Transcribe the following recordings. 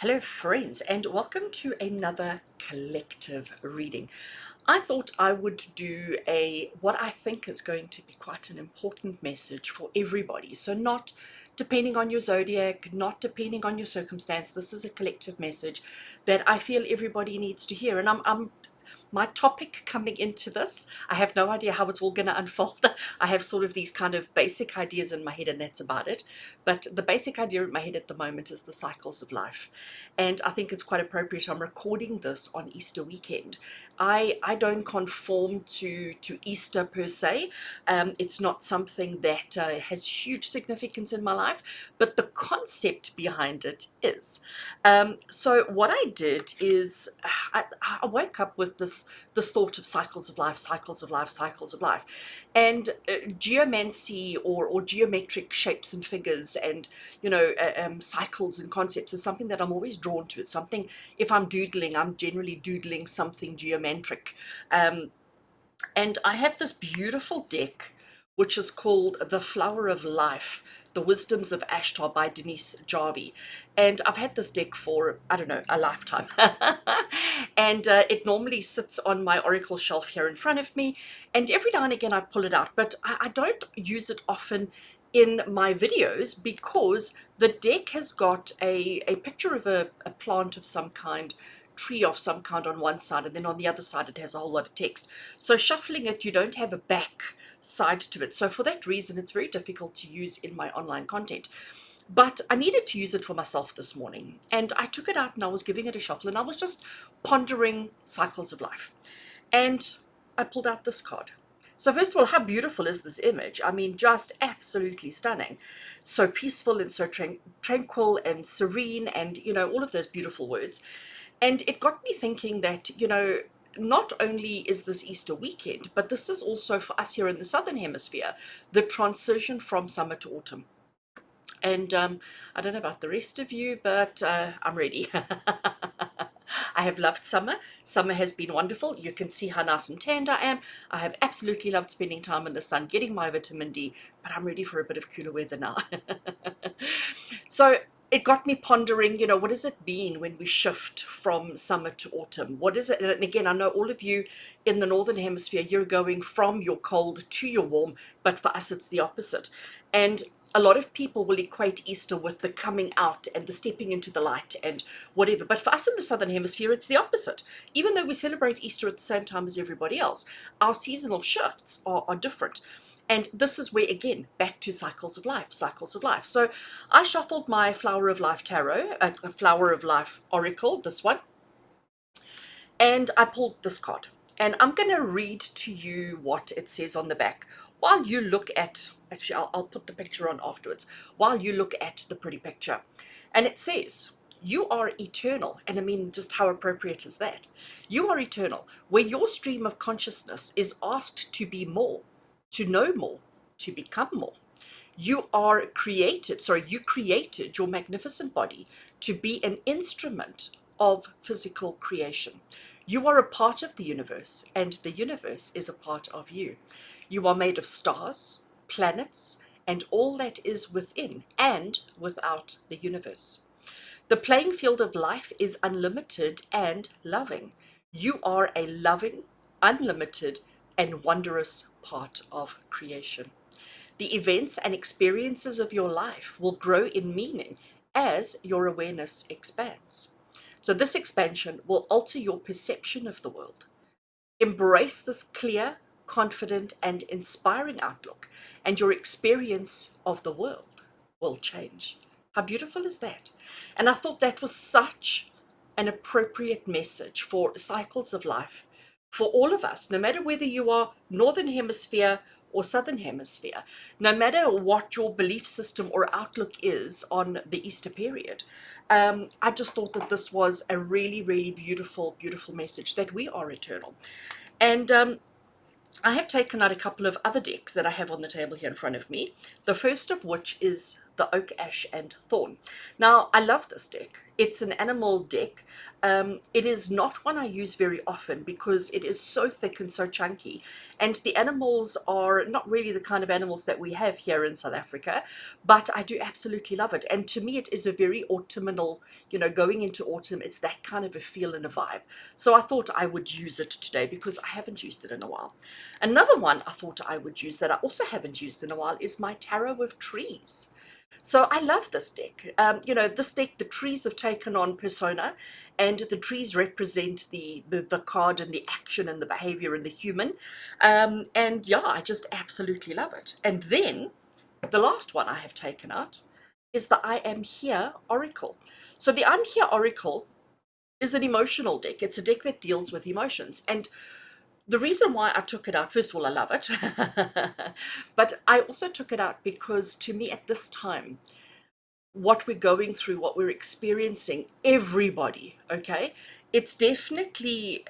Hello, friends, and welcome to another collective reading. I thought I would do what I think is going to be quite an important message for everybody. So, not depending on your zodiac, not depending on your circumstance. This is a collective message that I feel everybody needs to hear. And I'm my topic coming into this, I have no idea how it's all going to unfold. I have sort of these kind of basic ideas in my head, and that's about it. But the basic idea in my head at the moment is the cycles of life. And I think it's quite appropriate. I'm recording this on Easter weekend. I don't conform to Easter per se. It's not something that has huge significance in my life, but the concept behind it is. So what I did is I woke up with this thought of cycles of life, cycles of life, cycles of life, and geomancy or geometric shapes and figures, and cycles and concepts is something that I'm always drawn to. It's something, if I'm doodling, I'm generally doodling something geometric. Um, and I have this beautiful deck, which is called The Flower of Life, The Wisdoms of Ashtar by Denise Jarvie. And I've had this deck for, I don't know, a lifetime. And it normally sits on my oracle shelf here in front of me. And every now and again I pull it out, but I don't use it often in my videos because the deck has got a picture of a plant of some kind, tree of some kind on one side, and then on the other side it has a whole lot of text. So shuffling it, you don't have a back side to it. So for that reason, it's very difficult to use in my online content. But I needed to use it for myself this morning. And I took it out and I was giving it a shuffle and I was just pondering cycles of life. And I pulled out this card. So first of all, how beautiful is this image? I mean, just absolutely stunning. So peaceful and so tranquil and serene, and, all of those beautiful words. And it got me thinking that, not only is this Easter weekend, but this is also for us here in the Southern Hemisphere, the transition from summer to autumn. And I don't know about the rest of you, but I'm ready. I have loved summer. Summer has been wonderful. You can see how nice and tanned I am. I have absolutely loved spending time in the sun, getting my vitamin D, but I'm ready for a bit of cooler weather now. So it got me pondering, what does it mean when we shift from summer to autumn? What is it? And again, I know all of you in the Northern Hemisphere, you're going from your cold to your warm, but for us, it's the opposite. And a lot of people will equate Easter with the coming out and the stepping into the light and whatever. But for us in the Southern Hemisphere, it's the opposite. Even though we celebrate Easter at the same time as everybody else, our seasonal shifts are different. And this is where, again, back to cycles of life, cycles of life. So I shuffled my Flower of Life Tarot, a Flower of Life Oracle, this one, and I pulled this card. And I'm going to read to you what it says on the back while you look at, actually, I'll put the picture on afterwards, while you look at the pretty picture. And it says, you are eternal. And I mean, just how appropriate is that? You are eternal, where your stream of consciousness is asked to be more, to know more, to become more. You created your magnificent body to be an instrument of physical creation. You are a part of the universe, and the universe is a part of you. You are made of stars, planets, and all that is within and without the universe. The playing field of life is unlimited and loving. You are a loving, unlimited, and wondrous part of creation. The events and experiences of your life will grow in meaning as your awareness expands. So, this expansion will alter your perception of the world. Embrace this clear, confident, and inspiring outlook, and your experience of the world will change. How beautiful is that? And I thought that was such an appropriate message for cycles of life for all of us, no matter whether you are Northern Hemisphere or Southern Hemisphere, no matter what your belief system or outlook is on the Easter period. I just thought that this was a really, really beautiful, beautiful message that we are eternal. And I have taken out a couple of other decks that I have on the table here in front of me. The first of which is the Oak, Ash and Thorn. Now, I love this deck. It's an animal deck. It is not one I use very often because it is so thick and so chunky. And the animals are not really the kind of animals that we have here in South Africa, but I do absolutely love it. And to me, it is a very autumnal, going into autumn, it's that kind of a feel and a vibe. So I thought I would use it today because I haven't used it in a while. Another one I thought I would use that I also haven't used in a while is my Tarot of Trees. So I love this deck. This deck, the trees have taken on persona, and the trees represent the card and the action and the behavior and the human. And yeah, I just absolutely love it. And then the last one I have taken out is the I Am Here Oracle. So the I'm Here Oracle is an emotional deck. It's a deck that deals with emotions. And the reason why I took it out, first of all, I love it. But I also took it out because to me at this time, what we're going through, what we're experiencing, everybody, okay, it's definitely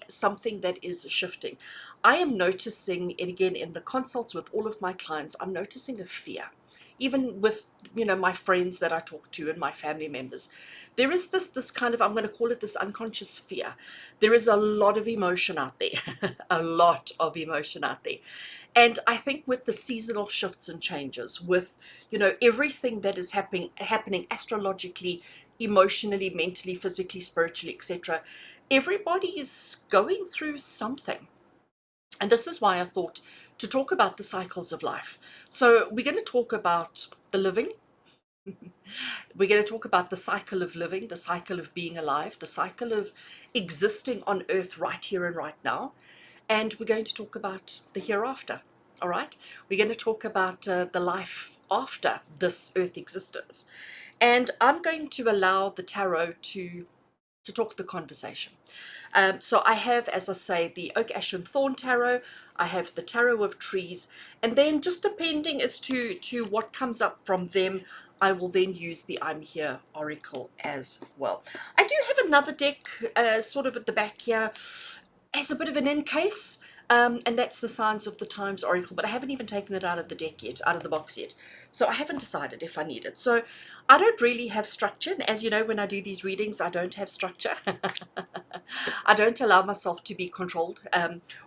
something that is shifting. I am noticing, and again in the consults with all of my clients, I'm noticing a fear, even with my friends that I talk to and my family members. There is this kind of, I'm going to call it this unconscious fear. There is a lot of emotion out there, a lot of emotion out there. And I think with the seasonal shifts and changes, with everything that is happening astrologically, emotionally, mentally, physically, spiritually, etc., everybody is going through something. And this is why I thought to talk about the cycles of life. So we're going to talk about the living. We're going to talk about the cycle of living, the cycle of being alive, the cycle of existing on earth right here and right now. And we're going to talk about the hereafter. All right. We're going to talk about the life after this earth existence. And I'm going to allow the tarot to talk the conversation. So I have, as I say, the Oak, Ash and Thorn Tarot. I have the Tarot of Trees. And then just depending as to what comes up from them, I will then use the I'm Here Oracle as well. I do have another deck sort of at the back here as a bit of an in case. And that's the Signs of the Times Oracle, but I haven't even taken it out of the deck yet, out of the box yet. So I haven't decided if I need it. So I don't really have structure. And as you know, when I do these readings, I don't have structure. I don't allow myself to be controlled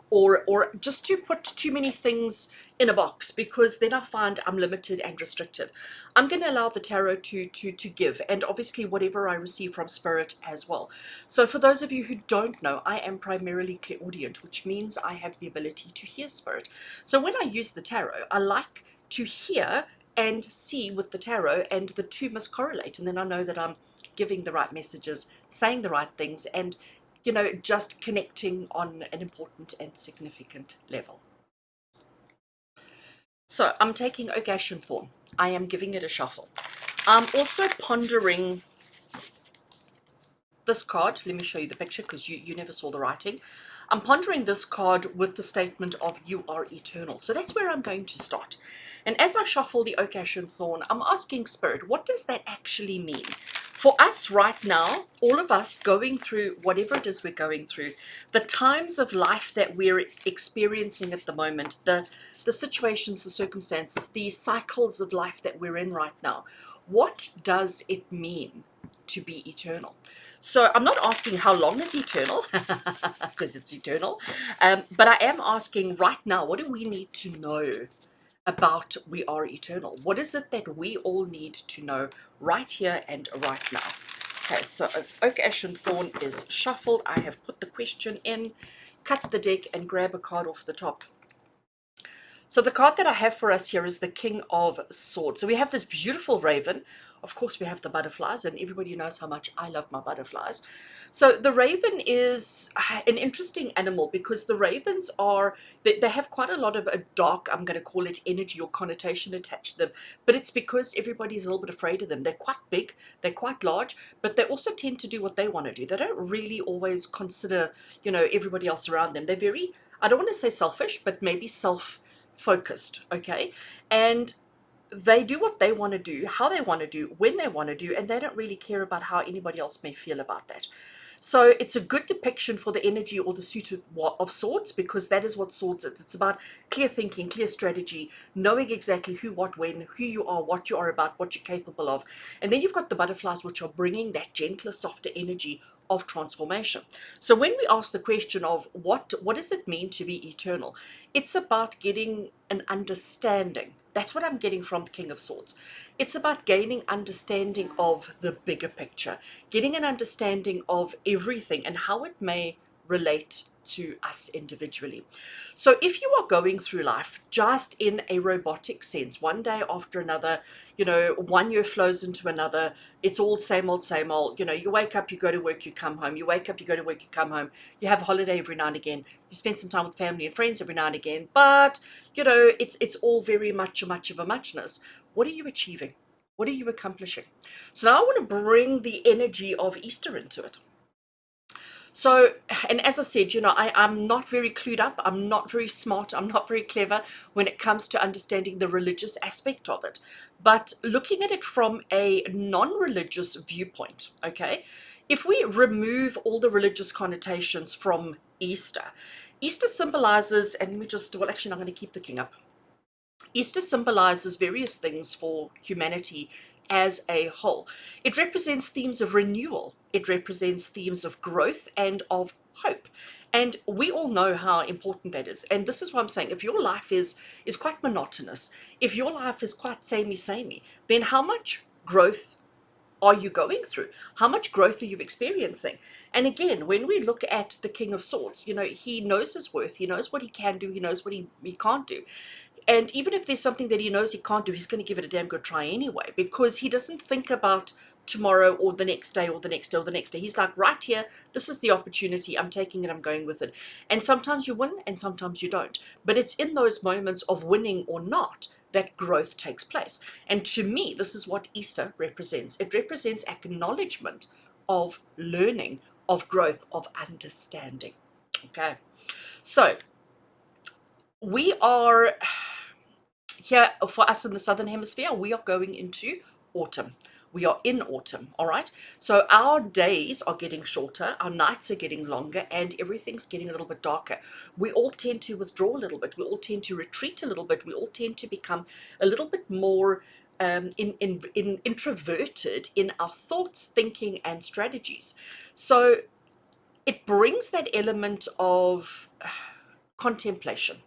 or just to put too many things in a box, because then I find I'm limited and restricted. I'm going to allow the tarot to give, and obviously whatever I receive from spirit as well. So for those of you who don't know, I am primarily clairaudient, which means I have the ability to hear spirit. So when I use the tarot, I like to hear and see with the tarot, and the two must correlate, and then I know that I'm giving the right messages, saying the right things, and just connecting on an important and significant level. So I'm taking Oak, Ash and Thorn. I am giving it a shuffle. I'm also pondering this card. Let me show you the picture because you never saw the writing. I'm pondering this card with the statement of you are eternal. So that's where I'm going to start. And as I shuffle the Oak, Ash and Thorn, I'm asking Spirit, what does that actually mean? For us right now, all of us going through whatever it is we're going through, the times of life that we're experiencing at the moment, the situations, the circumstances, the cycles of life that we're in right now, what does it mean to be eternal? So I'm not asking how long is eternal, because it's eternal, but I am asking right now, what do we need to know about we are eternal? What is it that we all need to know right here and right now? Okay, so Oak, Ash and Thorn is shuffled. I have put the question in, cut the deck and grab a card off the top. So the card that I have for us here is the King of Swords. So we have this beautiful raven. Of course, we have the butterflies, and everybody knows how much I love my butterflies. So the raven is an interesting animal because the ravens are, they have quite a lot of a dark, I'm going to call it energy or connotation attached to them. But it's because everybody's a little bit afraid of them. They're quite big, they're quite large, but they also tend to do what they want to do. They don't really always consider, everybody else around them. They're very, I don't want to say selfish, but maybe self-focused, okay? And they do what they want to do, how they want to do, when they want to do, and they don't really care about how anybody else may feel about that. So it's a good depiction for the energy or the suit of swords, because that is what swords is. It's about clear thinking, clear strategy, knowing exactly who, what, when, who you are, what you are about, what you're capable of. And then you've got the butterflies, which are bringing that gentler, softer energy of transformation. So when we ask the question of what does it mean to be eternal, it's about getting an understanding. That's what I'm getting from the King of Swords. It's about gaining understanding of the bigger picture, getting an understanding of everything and how it may relate to us individually. So if you are going through life just in a robotic sense, one day after another, one year flows into another, it's all same old, same old. You wake up, you go to work, you come home. You wake up, you go to work, you come home. You have a holiday every now and again. You spend some time with family and friends every now and again. But, it's all very much of a muchness. What are you achieving? What are you accomplishing? So now I want to bring the energy of Easter into it. So, and as I said, I'm not very clued up. I'm not very smart. I'm not very clever when it comes to understanding the religious aspect of it. But looking at it from a non-religious viewpoint, okay, if we remove all the religious connotations from Easter, Easter symbolizes, and well, actually, I'm going to keep the king up. Easter symbolizes various things for humanity as a whole. It represents themes of renewal, it represents themes of growth and of hope. And we all know how important that is. And this is what I'm saying. If your life is quite monotonous, if your life is quite samey, then how much growth are you going through? How much growth are you experiencing? And again, when we look at the King of Swords, he knows his worth, he knows what he can do, he knows what he can't do. And even if there's something that he knows he can't do, he's going to give it a damn good try anyway, because he doesn't think about tomorrow or the next day or the next day or the next day. He's like, right here, this is the opportunity. I'm taking it, I'm going with it. And sometimes you win and sometimes you don't. But it's in those moments of winning or not that growth takes place. And to me, this is what Easter represents. It represents acknowledgement of learning, of growth, of understanding. Okay. So we are here for us in the Southern Hemisphere, we are going into autumn. We are in autumn, all right? So our days are getting shorter, our nights are getting longer, and everything's getting a little bit darker. We all tend to withdraw a little bit. We all tend to retreat a little bit. We all tend to become a little bit more introverted in our thoughts, thinking, and strategies. So it brings that element of contemplation.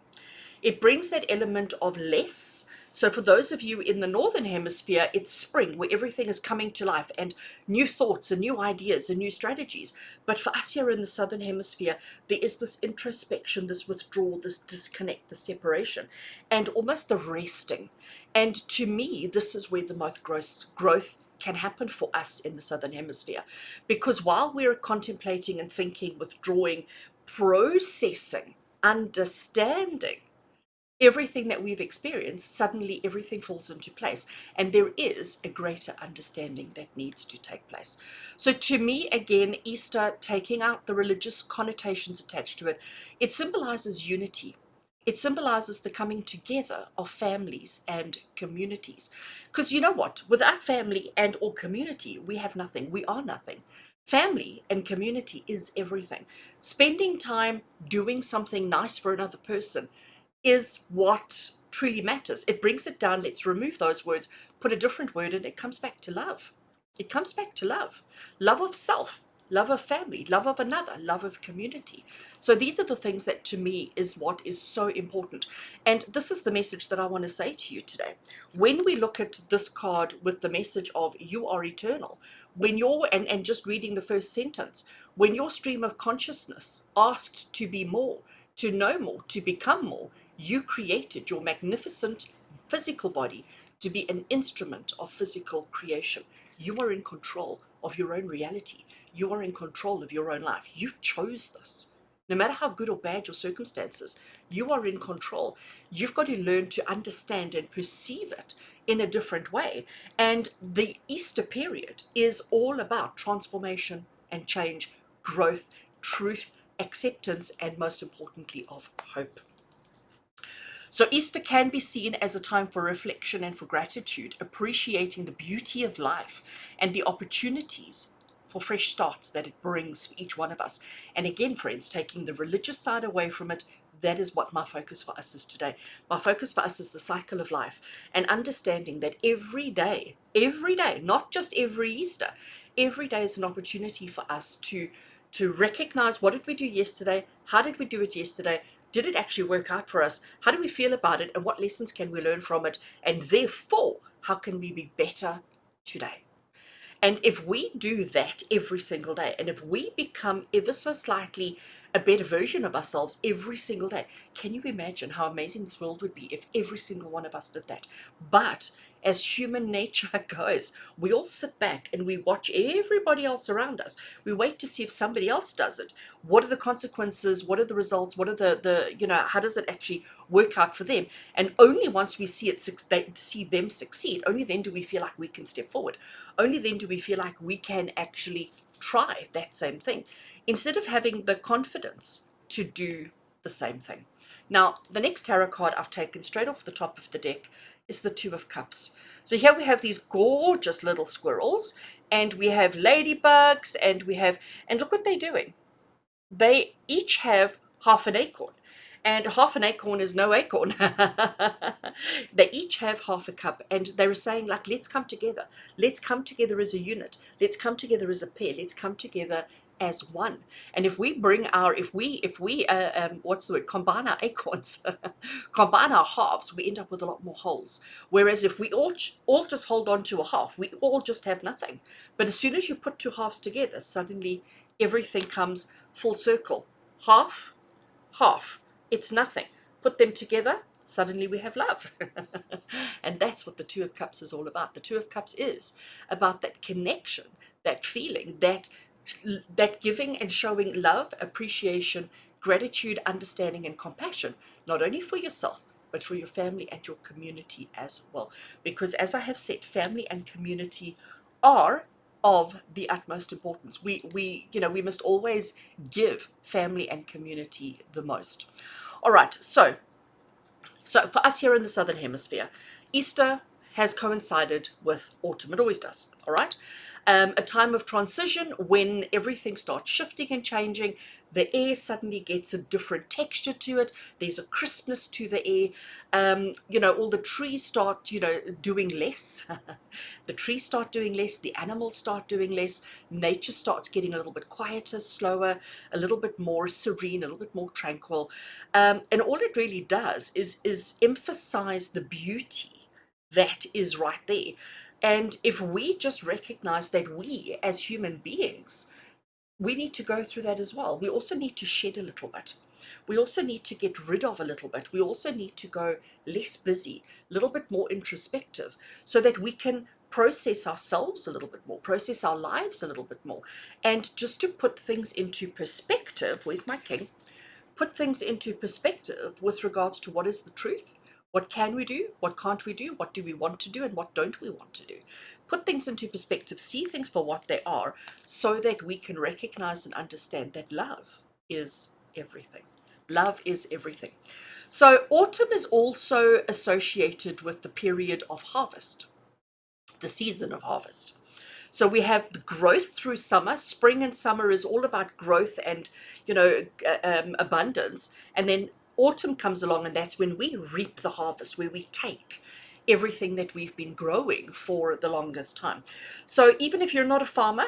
It brings that element of less. So for those of you in the Northern Hemisphere, it's spring where everything is coming to life and new thoughts and new ideas and new strategies. But for us here in the Southern Hemisphere, there is this introspection, this withdrawal, this disconnect, this separation, and almost the resting. And to me, this is where the most growth can happen for us in the Southern Hemisphere. Because while we're contemplating and thinking, withdrawing, processing, understanding, everything that we've experienced, suddenly everything falls into place. And there is a greater understanding that needs to take place. So to me, again, Easter, taking out the religious connotations attached to it, it symbolizes unity. It symbolizes the coming together of families and communities. Because you know what? Without family and or community, we have nothing. We are nothing. Family and community is everything. Spending time doing something nice for another person is what truly matters. It brings it down. Let's remove those words, put a different word in. It comes back to love. It comes back to love. Love of self, love of family, love of another, love of community. So these are the things that to me is what is so important. And this is the message that I want to say to you today. When we look at this card with the message of you are eternal, when you're, and just reading the first sentence, when your stream of consciousness asked to be more, to know more, to become more, you created your magnificent physical body to be an instrument of physical creation. You are in control of your own reality. You are in control of your own life. You chose this. No matter how good or bad your circumstances, you are in control. You've got to learn to understand and perceive it in a different way. And the Easter period is all about transformation and change, growth, truth, acceptance, and most importantly, of hope. So Easter can be seen as a time for reflection and for gratitude, appreciating the beauty of life and the opportunities for fresh starts that it brings for each one of us. And again, friends, taking the religious side away from it, that is what my focus for us is today. My focus for us is the cycle of life and understanding that every day, not just every Easter, every day is an opportunity for us to recognize, what did we do yesterday? How did we do it yesterday? Did it actually work out for us? How do we feel about it? And what lessons can we learn from it? And therefore, how can we be better today? And if we do that every single day, and if we become ever so slightly a better version of ourselves every single day, can you imagine how amazing this world would be if every single one of us did that? But as human nature goes, we all sit back and we watch everybody else around us. We wait to see if somebody else does it. What are the consequences? What are the results? What are how does it actually work out for them? And only once we see see them succeed, only then do we feel like we can step forward. Only then do we feel like we can actually try that same thing, instead of having the confidence to do the same thing. Now, the next tarot card I've taken straight off the top of the deck is the Two of Cups. So here we have these gorgeous little squirrels, and we have ladybugs, and look what they're doing. They each have half an acorn, and half an acorn is no acorn. They each have half a cup, and they were saying, like, let's come together. Let's come together as a unit. Let's come together as a pair. Let's come together as one. And if we what's the word, combine our acorns, combine our halves, we end up with a lot more holes. Whereas if we all just hold on to a half, we all just have nothing. But as soon as you put two halves together, suddenly everything comes full circle. Half, half, it's nothing. Put them together, suddenly we have love. And that's what the Two of Cups is all about. The Two of Cups is about that connection, that feeling, that giving and showing love, appreciation, gratitude, understanding, and compassion, not only for yourself, but for your family and your community as well. Because as I have said, family and community are of the utmost importance. We must always give family and community the most. All right, so for us here in the Southern Hemisphere, Easter has coincided with autumn. It always does, all right? A time of transition when everything starts shifting and changing. The air suddenly gets a different texture to it. There's a crispness to the air. All the trees start, doing less. The trees start doing less. The animals start doing less. Nature starts getting a little bit quieter, slower, a little bit more serene, a little bit more tranquil. And all it really does is emphasize the beauty that is right there. And if we just recognize that we as human beings, we need to go through that as well. We also need to shed a little bit. We also need to get rid of a little bit. We also need to go less busy, a little bit more introspective, so that we can process ourselves a little bit more, process our lives a little bit more. And just to put things into perspective, where's my king? Put things into perspective with regards to what is the truth, what can we do, what can't we do, what do we want to do, and what don't we want to do. Put things into perspective, see things for what they are, so that we can recognize and understand that love is everything. Love is everything. So autumn is also associated with the period of harvest, the season of harvest. So we have the growth through summer. Spring and summer is all about growth and, abundance. And then autumn comes along, and that's when we reap the harvest, where we take everything that we've been growing for the longest time. So even if you're not a farmer,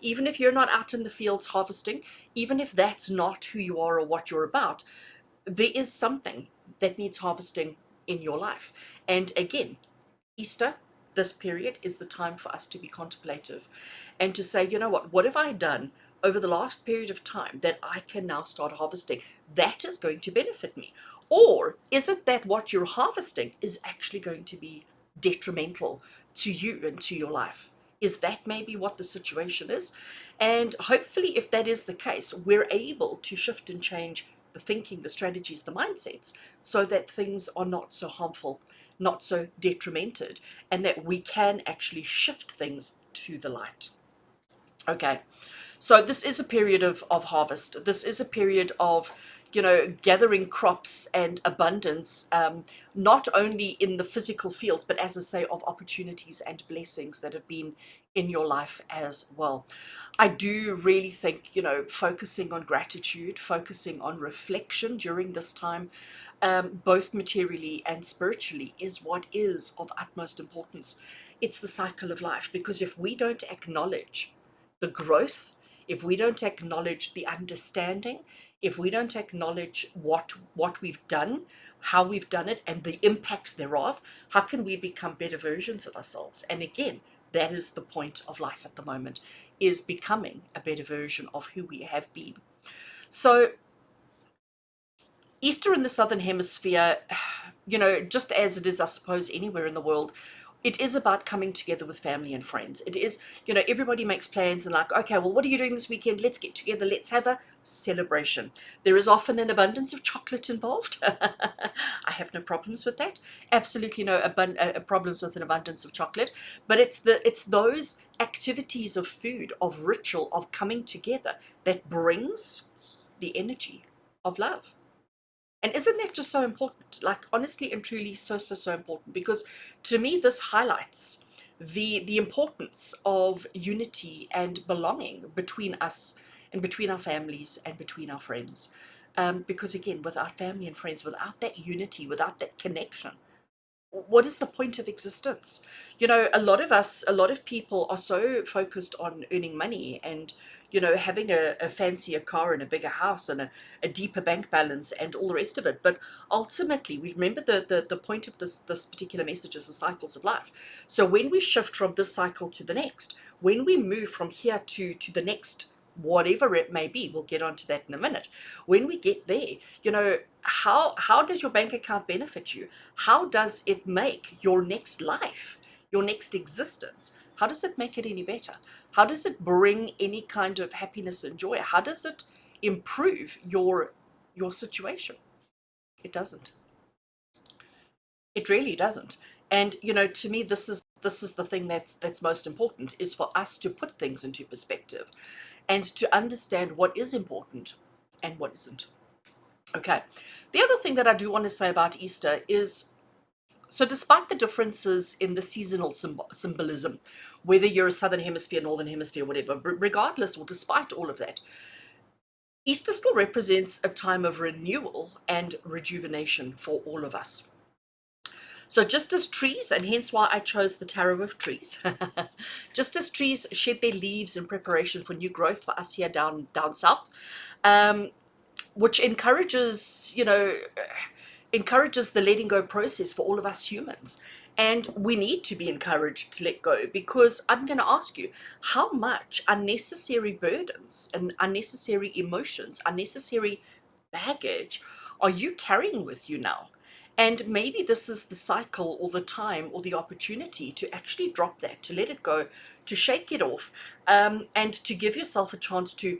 even if you're not out in the fields harvesting, even if that's not who you are or what you're about, there is something that needs harvesting in your life. And again, Easter, this period, is the time for us to be contemplative and to say, you know what have I done over the last period of time that I can now start harvesting that is going to benefit me? Or is it that what you're harvesting is actually going to be detrimental to you and to your life? Is that maybe what the situation is? And hopefully, if that is the case, we're able to shift and change the thinking, the strategies, the mindsets, so that things are not so harmful, not so detrimented, and that we can actually shift things to the light. Okay, so this is a period of harvest. This is a period of, gathering crops and abundance, not only in the physical fields, but as I say, of opportunities and blessings that have been in your life as well. I do really think, focusing on gratitude, focusing on reflection during this time, both materially and spiritually, is what is of utmost importance. It's the cycle of life, because if we don't acknowledge the growth, if we don't acknowledge the understanding, if we don't acknowledge what we've done, how we've done it, and the impacts thereof, how can we become better versions of ourselves? And again, that is the point of life at the moment, is becoming a better version of who we have been. So Easter in the Southern Hemisphere, just as it is, I suppose, anywhere in the world, it is about coming together with family and friends. It is, everybody makes plans and like, okay, well, what are you doing this weekend? Let's get together. Let's have a celebration. There is often an abundance of chocolate involved. I have no problems with that. Absolutely no problems with an abundance of chocolate. But it's those activities of food, of ritual, of coming together that brings the energy of love. And isn't that just so important? Like, honestly and truly, so, so, so important. Because to me, this highlights the importance of unity and belonging between us and between our families and between our friends. Because again, without family and friends, without that unity, without that connection, what is the point of existence? A lot of people are so focused on earning money and, having a fancier car and a bigger house and a deeper bank balance and all the rest of it. But ultimately, we remember the point of this particular message is the cycles of life. So when we shift from this cycle to the next, when we move from here to the next, whatever it may be, we'll get onto that in a minute. When we get there, how does your bank account benefit you? How does it make your next life, your next existence, how does it make it any better? How does it bring any kind of happiness and joy? How does it improve your situation? It doesn't. It really doesn't. And to me, this is the thing that's most important, is for us to put things into perspective and to understand what is important and what isn't. Okay. The other thing that I do want to say about Easter is, so despite the differences in the seasonal symbolism, whether you're a Southern Hemisphere, Northern Hemisphere, whatever, regardless or despite all of that, Easter still represents a time of renewal and rejuvenation for all of us. So just as trees, and hence why I chose the tarot of trees, just as trees shed their leaves in preparation for new growth for us here down south, um, which encourages the letting go process for all of us humans. And we need to be encouraged to let go, because I'm going to ask you, how much unnecessary burdens and unnecessary emotions, unnecessary baggage are you carrying with you now? And maybe this is the cycle or the time or the opportunity to actually drop that, to let it go, to shake it off, and to give yourself a chance to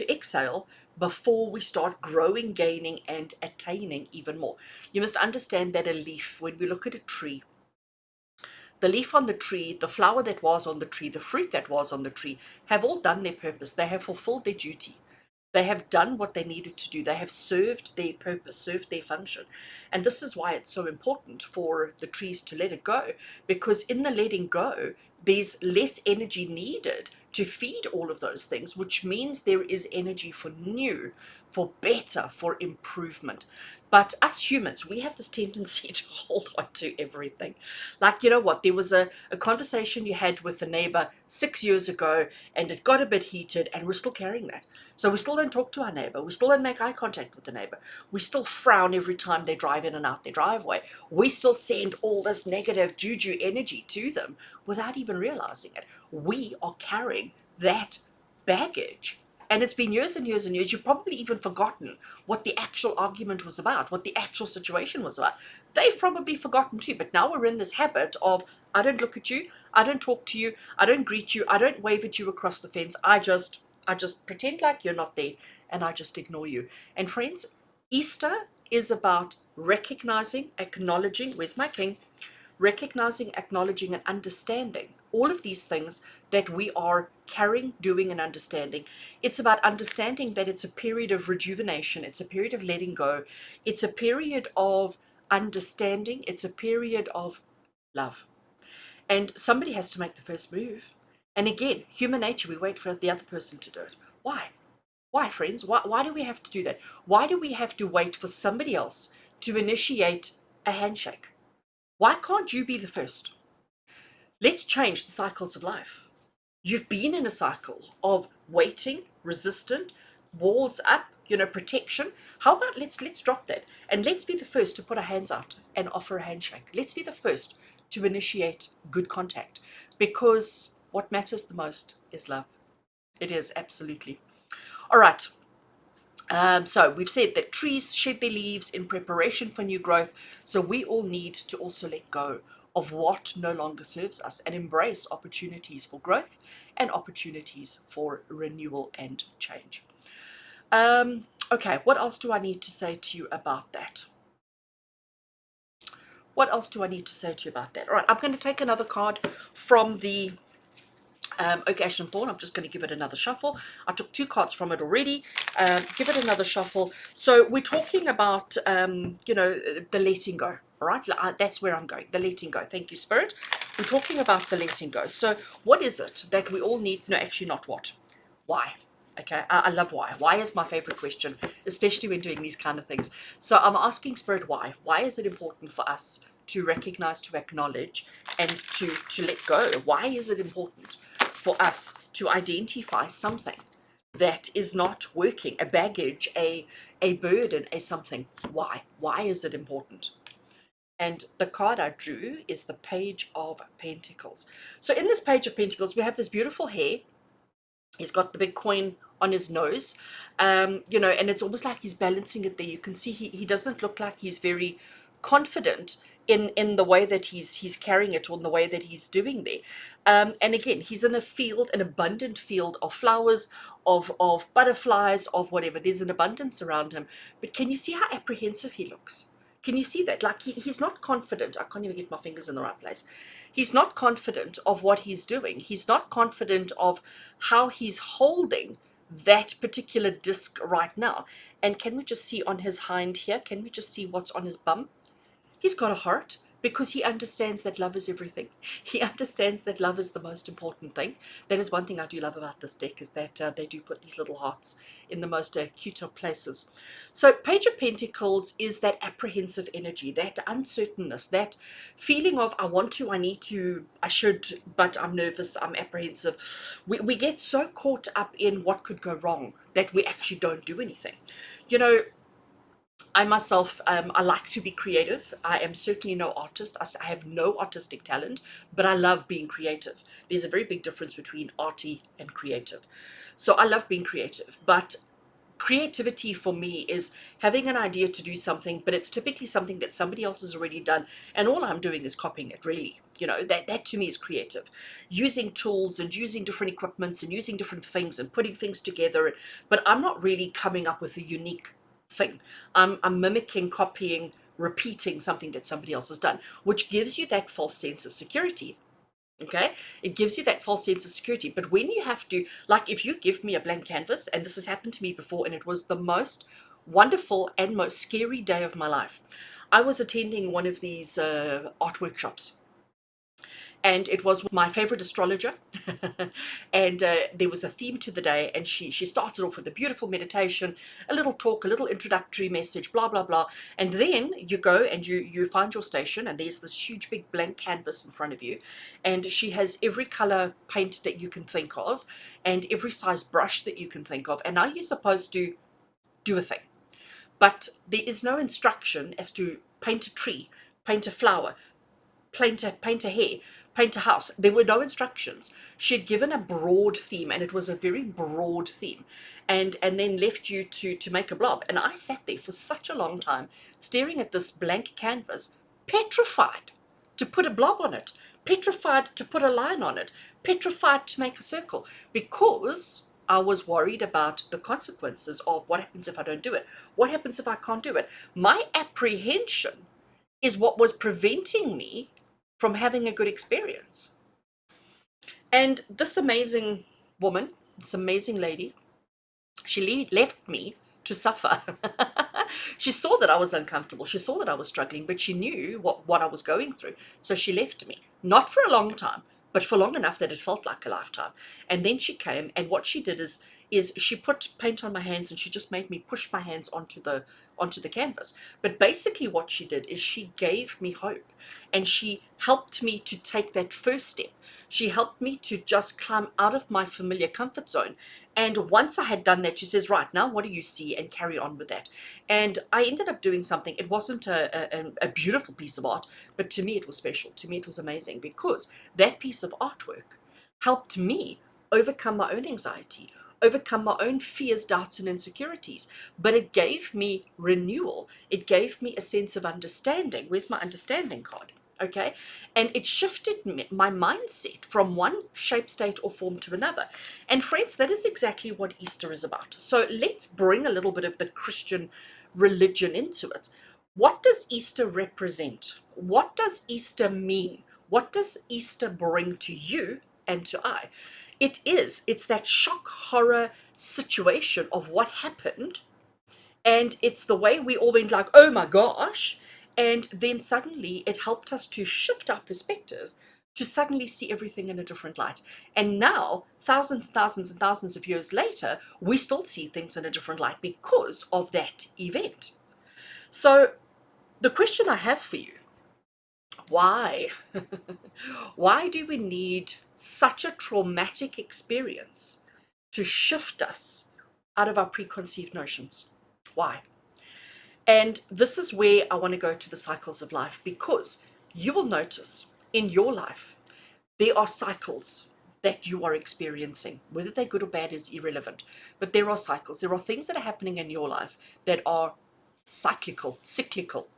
exhale before we start growing, gaining, and attaining even more. You must understand that a leaf, when we look at a tree, the leaf on the tree, the flower that was on the tree, the fruit that was on the tree, have all done their purpose. They have fulfilled their duty. They have done what they needed to do. They have served their purpose, served their function. And this is why it's so important for the trees to let it go, because in the letting go, there's less energy needed to feed all of those things, which means there is energy for new, for better, for improvement. But us humans, we have this tendency to hold on to everything. Like, you know what? There was a conversation you had with a neighbor 6 years ago, and it got a bit heated, and we're still carrying that. So we still don't talk to our neighbor. We still don't make eye contact with the neighbor. We still frown every time they drive in and out their driveway. We still send all this negative juju energy to them without even realizing it. We are carrying that baggage. And it's been years and years and years. You've probably even forgotten what the actual argument was about, what the actual situation was about. They've probably forgotten too. But now we're in this habit of, I don't look at you, I don't talk to you, I don't greet you, I don't wave at you across the fence. I just pretend like you're not there, and I just ignore you. And friends, Easter is about recognizing, acknowledging, where's my king? recognizing, acknowledging, and understanding all of these things that we are carrying, doing, and understanding. It's about understanding that it's a period of rejuvenation, it's a period of letting go, it's a period of understanding, it's a period of love. And somebody has to make the first move. And again, human nature, we wait for the other person to do it. Why? Why, friends? Why do we have to do that? Why do we have to wait for somebody else to initiate a handshake? Why can't you be the first? Let's change the cycles of life. You've been in a cycle of waiting, resistant, walls up, protection. How about let's drop that and let's be the first to put our hands out and offer a handshake. Let's be the first to initiate good contact, because what matters the most is love. It is, absolutely. All right. So we've said that trees shed their leaves in preparation for new growth. So we all need to also let go of what no longer serves us and embrace opportunities for growth and opportunities for renewal and change. Okay, what else do I need to say to you about that? What else do I need to say to you about that? All right, I'm going to take another card from the Oak, Ash and Thorn. I'm just going to give it another shuffle. I took 2 cards from it already. Give it another shuffle. So we're talking about, the letting go. All right, that's where I'm going. The letting go. Thank you, Spirit. We're talking about the letting go. So what is it that we all need? No, actually not what. Why? Okay, I love why. Why is my favorite question, especially when doing these kind of things. So I'm asking Spirit why. Why is it important for us to recognize, to acknowledge, and to let go? Why is it important for us to identify something that is not working, a baggage, a burden, a something? Why? Why is it important? And the card I drew is the Page of Pentacles. So in this Page of Pentacles, we have this beautiful hair. He's got the big coin on his nose, and it's almost like he's balancing it there. You can see he doesn't look like he's very confident in the way that he's carrying it, or in the way that he's doing there. And again, he's in a field, an abundant field of flowers, of butterflies, of whatever. There's an abundance around him. But can you see how apprehensive he looks? Can you see that? Like he's not confident. I can't even get my fingers in the right place. He's not confident of what he's doing. He's not confident of how he's holding that particular disc right now. And can we just see on his hind here? Can we just see what's on his bum? He's got a heart, because he understands that love is everything. He understands that love is the most important thing. That is one thing I do love about this deck, is that they do put these little hearts in the most cute of places. So Page of Pentacles is that apprehensive energy, that uncertainness, that feeling of I want to, I need to, I should, but I'm nervous, I'm apprehensive. We get so caught up in what could go wrong that we actually don't do anything. I myself, I like to be creative. I am certainly no artist. I have no artistic talent, but I love being creative. There's a very big difference between arty and creative. So I love being creative, but creativity for me is having an idea to do something, but it's typically something that somebody else has already done, and all I'm doing is copying it, really. That to me is creative. Using tools and using different equipments and using different things and putting things together, but I'm not really coming up with a unique thing. I'm mimicking, copying, repeating something that somebody else has done, which gives you that false sense of security. Okay, it gives you that false sense of security. But when you have to, like, if you give me a blank canvas, and this has happened to me before, and it was the most wonderful and most scary day of my life. I was attending one of these art workshops, and it was with my favorite astrologer. And there was a theme to the day, and she started off with a beautiful meditation, a little talk, a little introductory message, blah blah blah. And then you go and you find your station, and there's this huge big blank canvas in front of you, and she has every color paint that you can think of, and every size brush that you can think of, and now you're supposed to do a thing. But there is no instruction as to paint a tree, paint a flower, paint a hair, paint a house. There were no instructions. She had given a broad theme, and it was a very broad theme, and then left you to make a blob. And I sat there for such a long time staring at this blank canvas, petrified to put a blob on it, petrified to put a line on it, petrified to make a circle, because I was worried about the consequences of what happens if I don't do it. What happens if I can't do it? My apprehension is what was preventing me from having a good experience. And this amazing woman, this amazing lady, she left me to suffer. She saw that I was uncomfortable. She saw that I was struggling, but she knew what I was going through. So she left me, not for a long time, but for long enough that it felt like a lifetime. And then she came, and what she did is she put paint on my hands, and she just made me push my hands onto the canvas. But basically what she did is she gave me hope, and she helped me to take that first step. She helped me to just climb out of my familiar comfort zone. And once I had done that, she says, right, now what do you see, and carry on with that. And I ended up doing something. It wasn't a beautiful piece of art, but to me it was special. To me it was amazing, because that piece of artwork helped me overcome my own anxiety, overcome my own fears, doubts, and insecurities. But it gave me renewal. It gave me a sense of understanding. Where's my understanding card? Okay. And it shifted my mindset from one shape, state, or form to another. And friends, that is exactly what Easter is about. So let's bring a little bit of the Christian religion into it. What does Easter represent? What does Easter mean? What does Easter bring to you and to I? It's that shock horror situation of what happened, and it's the way we all went like, oh my gosh. And then suddenly it helped us to shift our perspective, to suddenly see everything in a different light. And now, thousands and thousands and thousands of years later, we still see things in a different light because of that event. So the question I have for you, why? Why do we need such a traumatic experience to shift us out of our preconceived notions? Why? And this is where I want to go to the cycles of life, because you will notice in your life there are cycles that you are experiencing. Whether they're good or bad is irrelevant, but there are cycles. There are things that are happening in your life that are cyclical.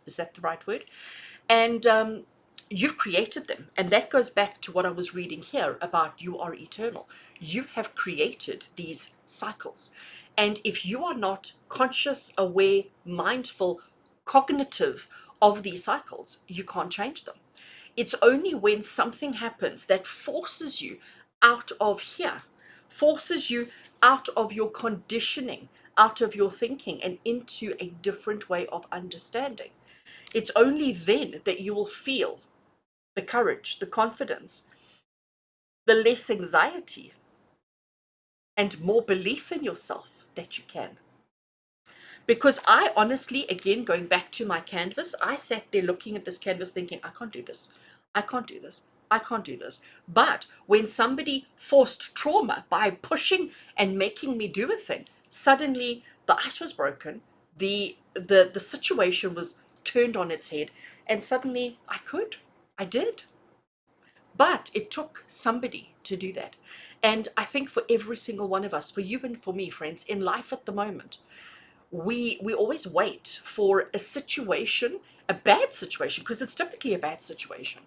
Is that the right word? And you've created them. And that goes back to what I was reading here about you are eternal. You have created these cycles. And if you are not conscious, aware, mindful, cognitive of these cycles, you can't change them. It's only when something happens that forces you out of here, forces you out of your conditioning, out of your thinking, and into a different way of understanding. It's only then that you will feel the courage, the confidence, the less anxiety, and more belief in yourself that you can. Because I honestly, again, going back to my canvas, I sat there looking at this canvas thinking, I can't do this. I can't do this. I can't do this. But when somebody forced trauma by pushing and making me do a thing, suddenly the ice was broken, the situation was turned on its head, and suddenly I did. But it took somebody to do that. And I think for every single one of us, for you and for me, friends, in life at the moment, we always wait for a situation, a bad situation, because it's typically a bad situation,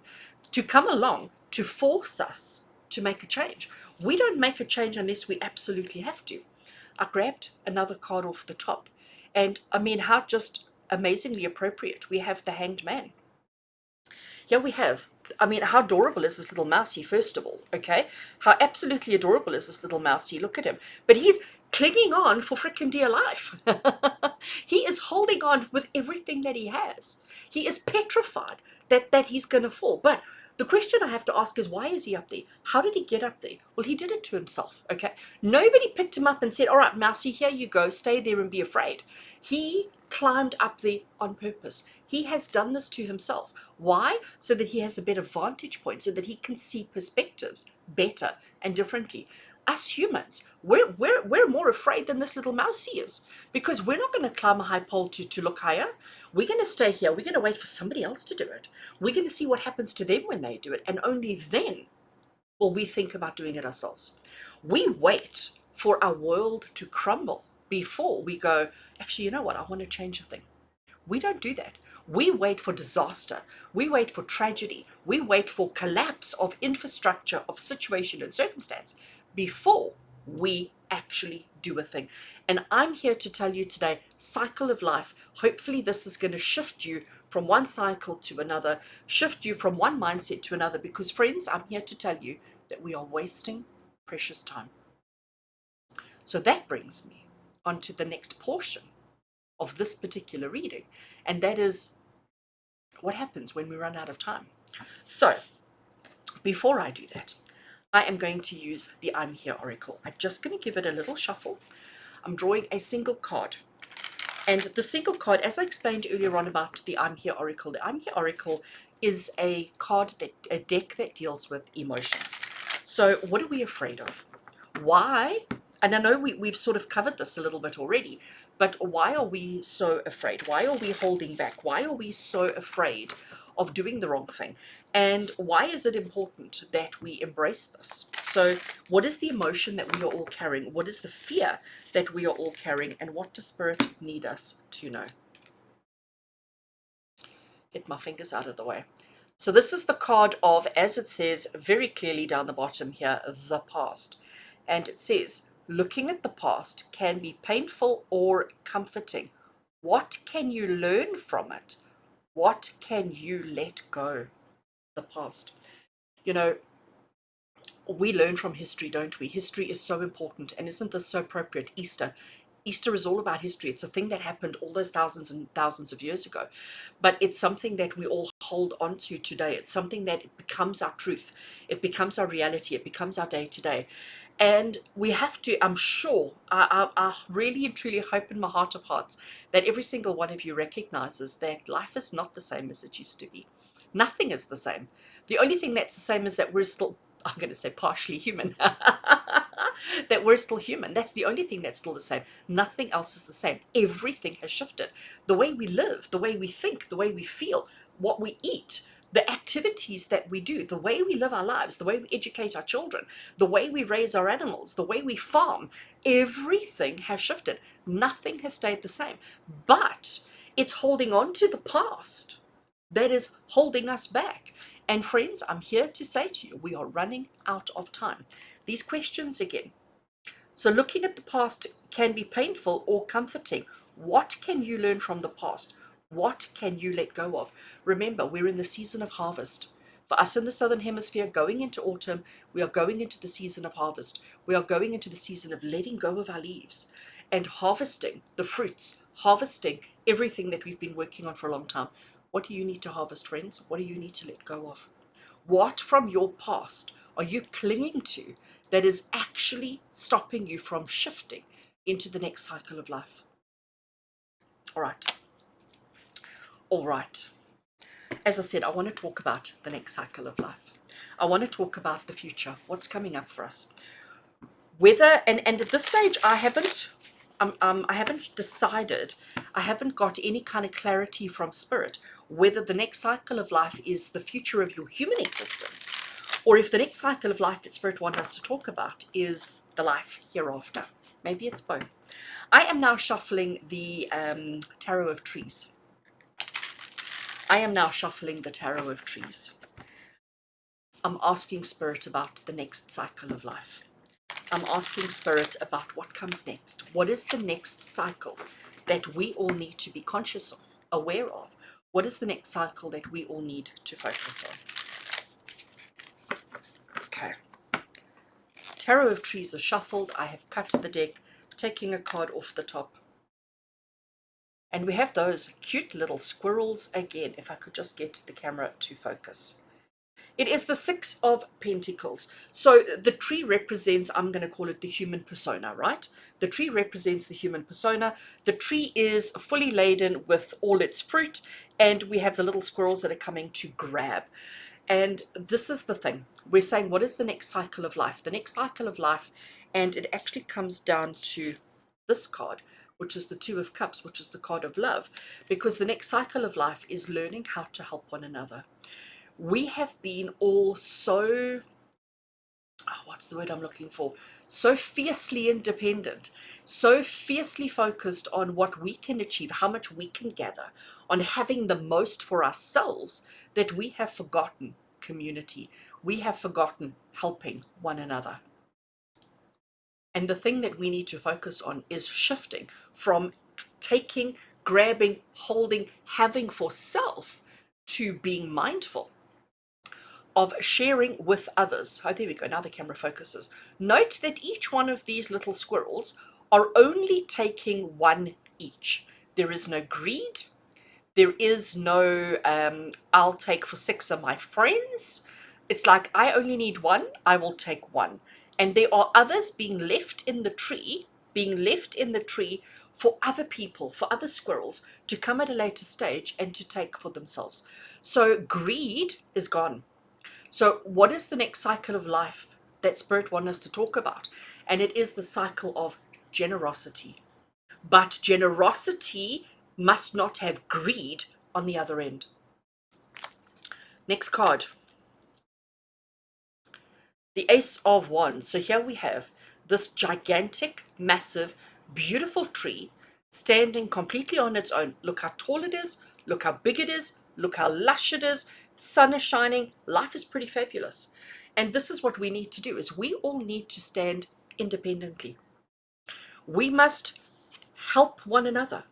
to come along to force us to make a change. We don't make a change unless we absolutely have to. I grabbed another card off the top, and I mean, how just amazingly appropriate. We have the Hanged Man. Yeah, we have. I mean, how adorable is this little mousey, first of all, okay? How absolutely adorable is this little mousey? Look at him. But he's clinging on for frickin' dear life. He is holding on with everything that he has. He is petrified that he's going to fall. But the question I have to ask is, why is he up there? How did he get up there? Well, he did it to himself, okay? Nobody picked him up and said, all right, mousey, here you go. Stay there and be afraid. He climbed up there on purpose. He has done this to himself. Why? So that he has a better vantage point, so that he can see perspectives better and differently. Us humans, we're more afraid than this little mousey is, because we're not going to climb a high pole to look higher. We're going to stay here. We're going to wait for somebody else to do it. We're going to see what happens to them when they do it, and only then will we think about doing it ourselves. We wait for our world to crumble before we go, actually, you know what? I want to change a thing. We don't do that. We wait for disaster. We wait for tragedy. We wait for collapse of infrastructure, of situation and circumstance before we actually do a thing. And I'm here to tell you today, cycle of life. Hopefully this is going to shift you from one cycle to another, shift you from one mindset to another, because friends, I'm here to tell you that we are wasting precious time. So that brings me on to the next portion of this particular reading, and that is what happens when we run out of time. So before I do that, I am going to use the I'm Here Oracle. I'm just going to give it a little shuffle. I'm drawing a single card. And the single card, as I explained earlier on about the I'm Here Oracle, the I'm Here Oracle is a deck that deals with emotions. So what are we afraid of? Why? And I know we've sort of covered this a little bit already, but why are we so afraid? Why are we holding back? Why are we so afraid of doing the wrong thing? And why is it important that we embrace this? So what is the emotion that we are all carrying? What is the fear that we are all carrying? And what does Spirit need us to know? Get my fingers out of the way. So this is the card of, as it says very clearly down the bottom here, the past. And it says, looking at the past can be painful or comforting. What can you learn from it? What can you let go? The past. You know, we learn from history, don't we? History is so important. And isn't this so appropriate? Easter is all about history. It's a thing that happened all those thousands and thousands of years ago. But it's something that we all hold on to today. It's something that it becomes our truth. It becomes our reality. It becomes our day to day. And we have to, I'm sure, I really and truly hope in my heart of hearts that every single one of you recognizes that life is not the same as it used to be. Nothing is the same. The only thing that's the same is that we're still, I'm going to say partially human, that we're still human. That's the only thing that's still the same. Nothing else is the same. Everything has shifted. The way we live, the way we think, the way we feel, what we eat, the activities that we do, the way we live our lives, the way we educate our children, the way we raise our animals, the way we farm, everything has shifted. Nothing has stayed the same. But it's holding on to the past that is holding us back. And friends, I'm here to say to you, we are running out of time. These questions again. So looking at the past can be painful or comforting. What can you learn from the past? What can you let go of? Remember, we're in the season of harvest. For us in the Southern Hemisphere, going into autumn, we are going into the season of harvest. We are going into the season of letting go of our leaves and harvesting the fruits, harvesting everything that we've been working on for a long time. What do you need to harvest, friends? What do you need to let go of? What from your past are you clinging to that is actually stopping you from shifting into the next cycle of life? All right. All right. As I said, I want to talk about the next cycle of life. I want to talk about the future, what's coming up for us. Whether, and at this stage, I haven't decided, I haven't got any kind of clarity from Spirit whether the next cycle of life is the future of your human existence, or if the next cycle of life that Spirit wants us to talk about is the life hereafter. Maybe it's both. I am now shuffling the Tarot of Trees. I am now shuffling the Tarot of Trees. I'm asking Spirit about the next cycle of life. I'm asking Spirit about what comes next. What is the next cycle that we all need to be conscious of, aware of? What is the next cycle that we all need to focus on? Okay. Tarot of Trees are shuffled. I have cut the deck, taking a card off the top. And we have those cute little squirrels again, if I could just get the camera to focus. It is the Six of Pentacles. So the tree represents, I'm going to call it the human persona, right? The tree represents the human persona. The tree is fully laden with all its fruit, and we have the little squirrels that are coming to grab. And this is the thing. We're saying, what is the next cycle of life? The next cycle of life, and it actually comes down to this card, which is the Two of Cups, which is the card of love, because the next cycle of life is learning how to help one another. We have been all so, what's the word I'm looking for? So fiercely independent, so fiercely focused on what we can achieve, how much we can gather, on having the most for ourselves, that we have forgotten community. We have forgotten helping one another. And the thing that we need to focus on is shifting from taking, grabbing, holding, having for self to being mindful of sharing with others. Oh, there we go. Now the camera focuses. Note that each one of these little squirrels are only taking one each. There is no greed. There is no, I'll take for six of my friends. It's like, I only need one, I will take one. And there are others being left in the tree for other people, for other squirrels to come at a later stage and to take for themselves. So greed is gone. So what is the next cycle of life that Spirit wants us to talk about? And it is the cycle of generosity. But generosity must not have greed on the other end. Next card. The Ace of Wands. So here we have this gigantic, massive, beautiful tree standing completely on its own. Look how tall it is. Look how big it is. Look how lush it is. Sun is shining. Life is pretty fabulous. And this is what we need to do, is we all need to stand independently. We must help one another.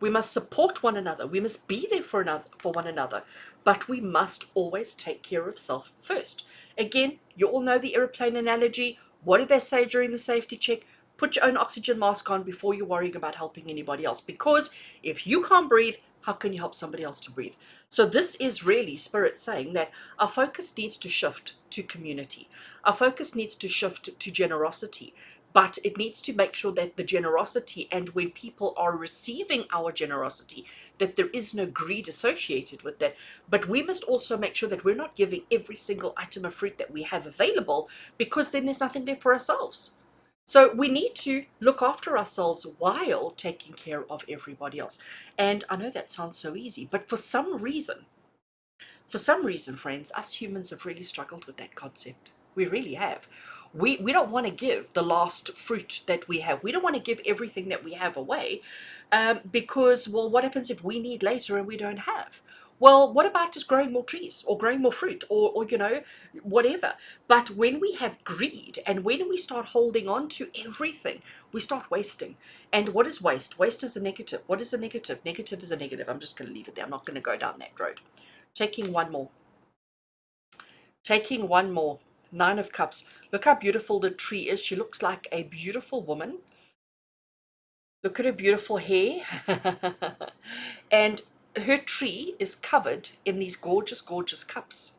We must support one another. We must be there for one another. But we must always take care of self first. Again, you all know the airplane analogy. What did they say during the safety check? Put your own oxygen mask on before you're worrying about helping anybody else. Because if you can't breathe, how can you help somebody else to breathe? So this is really Spirit saying that our focus needs to shift to community. Our focus needs to shift to generosity. But it needs to make sure that the generosity, and when people are receiving our generosity, that there is no greed associated with that. But we must also make sure that we're not giving every single item of fruit that we have available, because then there's nothing left for ourselves. So we need to look after ourselves while taking care of everybody else. And I know that sounds so easy, but for some reason, friends, us humans have really struggled with that concept. We really have. We don't want to give the last fruit that we have. We don't want to give everything that we have away, because, well, what happens if we need later and we don't have? Well, what about just growing more trees or growing more fruit, or whatever? But when we have greed and when we start holding on to everything, we start wasting. And what is waste? Waste is a negative. What is a negative? Negative is a negative. I'm just going to leave it there. I'm not going to go down that road. Taking one more. Taking one more. Nine of Cups. Look how beautiful the tree is. She looks like a beautiful woman. Look at her beautiful hair. And her tree is covered in these gorgeous, gorgeous cups.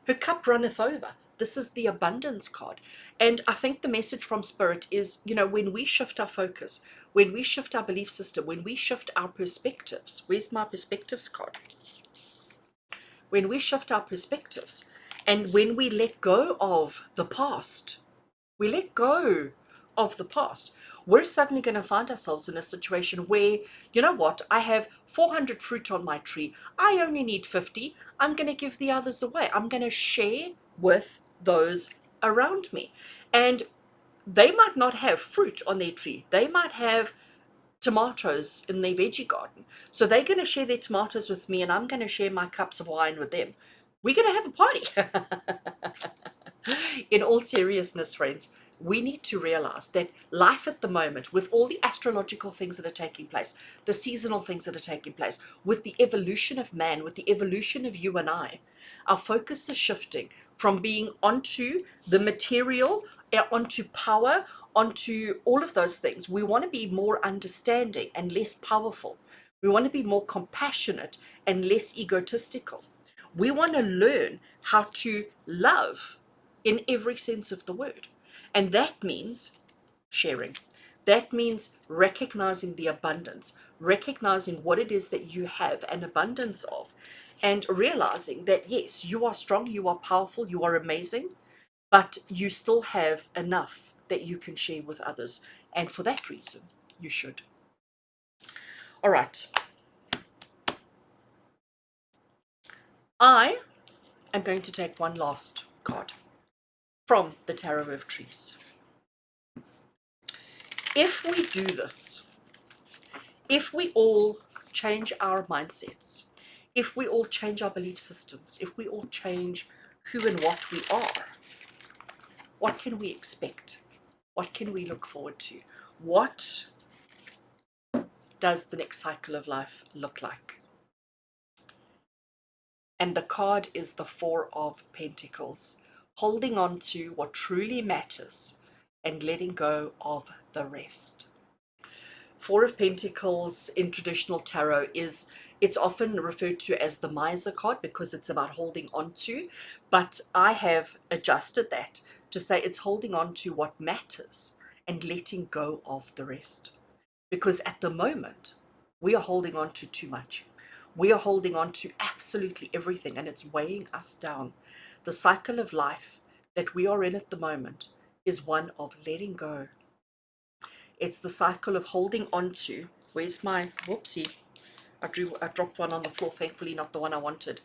Her cup runneth over. This is the abundance card. And I think the message from Spirit is, when we shift our focus, when we shift our belief system, when we shift our perspectives. Where's my perspectives card? When we shift our perspectives and when we let go of the past, we let go of the past, we're suddenly going to find ourselves in a situation where, you know what, I have 400 fruit on my tree. I only need 50. I'm going to give the others away. I'm going to share with those around me. And they might not have fruit on their tree. They might have tomatoes in their veggie garden. So they're going to share their tomatoes with me, and I'm going to share my cups of wine with them. We're going to have a party. In all seriousness, friends, we need to realize that life at the moment, with all the astrological things that are taking place, the seasonal things that are taking place, with the evolution of man, with the evolution of you and I, our focus is shifting from being onto the material, onto power, onto all of those things. We want to be more understanding and less powerful. We want to be more compassionate and less egotistical. We want to learn how to love in every sense of the word. And that means sharing. That means recognizing the abundance, recognizing what it is that you have an abundance of, and realizing that, yes, you are strong, you are powerful, you are amazing, but you still have enough that you can share with others. And for that reason, you should. All right. I am going to take one last card from the Tarot of Trees. If we do this, if we all change our mindsets, if we all change our belief systems, if we all change who and what we are, what can we expect? What can we look forward to? What does the next cycle of life look like? And the card is the Four of Pentacles, holding on to what truly matters and letting go of the rest. Four of Pentacles in traditional tarot it's often referred to as the miser card because it's about holding on to, but I have adjusted that to say it's holding on to what matters and letting go of the rest. Because at the moment, we are holding on to too much. We are holding on to absolutely everything and it's weighing us down. The cycle of life that we are in at the moment is one of letting go. It's the cycle of holding on to. Where's my, whoopsie, I dropped one on the floor, thankfully not the one I wanted.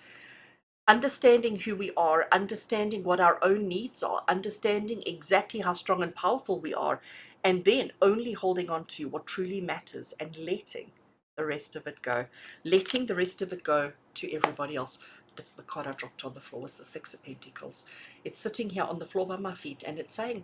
Understanding who we are, understanding what our own needs are, understanding exactly how strong and powerful we are, and then only holding on to what truly matters and letting the rest of it go. Letting the rest of it go to everybody else. It's the card I dropped on the floor, it's the Six of Pentacles. It's sitting here on the floor by my feet and it's saying,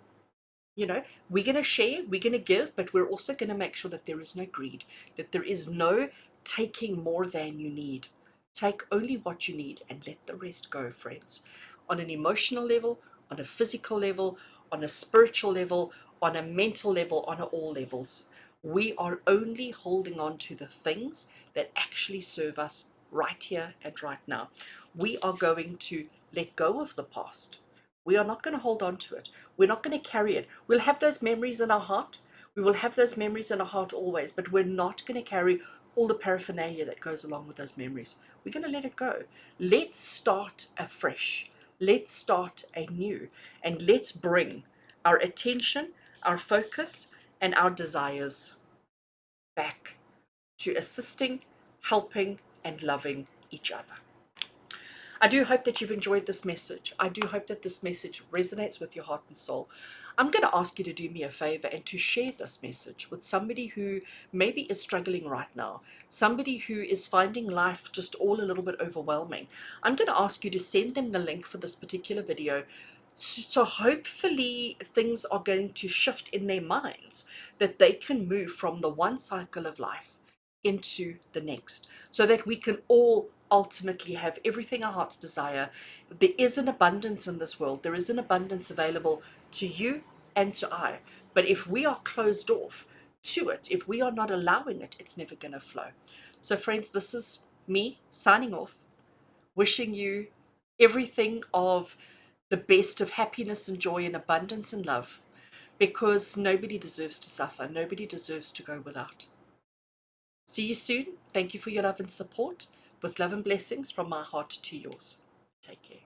you know, we're going to share, we're going to give, but we're also going to make sure that there is no greed, that there is no taking more than you need. Take only what you need and let the rest go, friends. On an emotional level, on a physical level, on a spiritual level, on a mental level, on all levels. We are only holding on to the things that actually serve us right here and right now. We are going to let go of the past. We are not going to hold on to it. We're not going to carry it. We'll have those memories in our heart. We will have those memories in our heart always, but we're not going to carry all the paraphernalia that goes along with those memories. We're going to let it go. Let's start afresh. Let's start anew. And let's bring our attention, our focus, and our desires back to assisting, helping, and loving each other. I do hope that you've enjoyed this message. I do hope that this message resonates with your heart and soul. I'm going to ask you to do me a favor and to share this message with somebody who maybe is struggling right now, somebody who is finding life just all a little bit overwhelming. I'm going to ask you to send them the link for this particular video. So hopefully things are going to shift in their minds, that they can move from the one cycle of life into the next, so that we can all ultimately have everything our hearts desire. There is an abundance in this world. There is an abundance available to you and to I. But if we are closed off to it, if we are not allowing it, it's never going to flow. So friends, this is me signing off, wishing you everything of the best of happiness and joy and abundance and love, because nobody deserves to suffer. Nobody deserves to go without. See you soon. Thank you for your love and support. With love and blessings from my heart to yours. Take care.